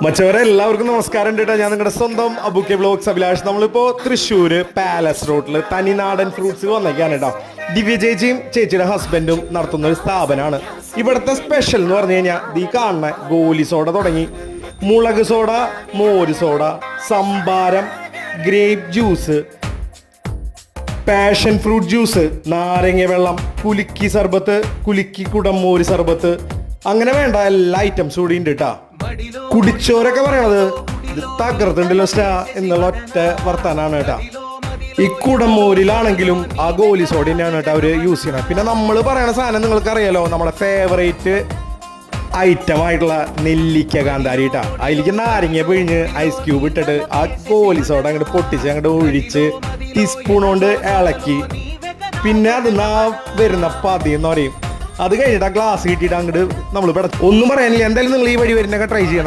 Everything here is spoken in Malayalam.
മച്ചവരെ എല്ലാവർക്കും നമസ്കാരം കേട്ടോ. ഞാൻ നിങ്ങളുടെ സ്വന്തം അബുക്കെ വ്ലോഗ്സ് അഭിലാഷ്. നമ്മളിപ്പോ തൃശ്ശൂര് പാലസ് റോഡില് തനിനാടൻ ഫ്രൂട്ട്സ് വന്നേക്കാണ് കേട്ടോ. ദിവ്യ ചേച്ചിയും ചേച്ചിയുടെ ഹസ്ബൻഡും നടത്തുന്ന ഒരു സ്ഥാപനമാണ്. ഇവിടുത്തെ സ്പെഷ്യൽ എന്ന് പറഞ്ഞു കഴിഞ്ഞാൽ ഈ കാണുന്ന ഗോലി സോഡ തുടങ്ങി മുളക് സോഡ, മോര് സോഡ, സംഭാരം, grape juice, passion fruit juice, നാരങ്ങ വെള്ളം, കുലുക്കി സർബത്ത്, കുലുക്കി കുടംമോര് സർബത്ത്, അങ്ങനെ വേണ്ട എല്ലാ ഐറ്റംസും കൂടി ഉണ്ട് കേട്ടാ. കുടിച്ചോരൊക്കെ പറയണത് ഇത് തകർത്തുണ്ടല്ലോ സ്റ്റാ എന്നുള്ള ഒറ്റ വർത്താനാണ് കേട്ടാ. ഈ കുടംമോരിലാണെങ്കിലും ആ ഗോലി സോഡ തന്നെയാണ് കേട്ടോ അവര് യൂസ് ചെയ്യണത്. പിന്നെ നമ്മൾ പറയണ സാധനം നിങ്ങൾക്ക് അറിയാലോ, നമ്മുടെ ഫേവറേറ്റ് ഐറ്റം ആയിട്ടുള്ള നെല്ലിക്ക കാന്താരി കേട്ടാ. അതിലേക്ക് നാരങ്ങ പിഴിഞ്ഞ് ഐസ് ക്യൂബ് ഇട്ടിട്ട് ആ ഗോലി സോഡ അങ്ങോട്ട് പൊട്ടിച്ച് അങ്ങോട്ട് ഒഴിച്ച് ടീസ്പൂൺ കൊണ്ട് ഇളക്കി, പിന്നെ അത് വരുന്ന പതി എന്ന് പറയും. അത് കഴിഞ്ഞിട്ട് ആ ഗ്ലാസ് കിട്ടിയിട്ട് അങ്ങോട്ട് നമ്മൾ ഒന്നും പറയാനില്ല. എന്തായാലും നിങ്ങൾ ഈ വഴി വരുന്നൊക്കെ ട്രൈ ചെയ്യണം.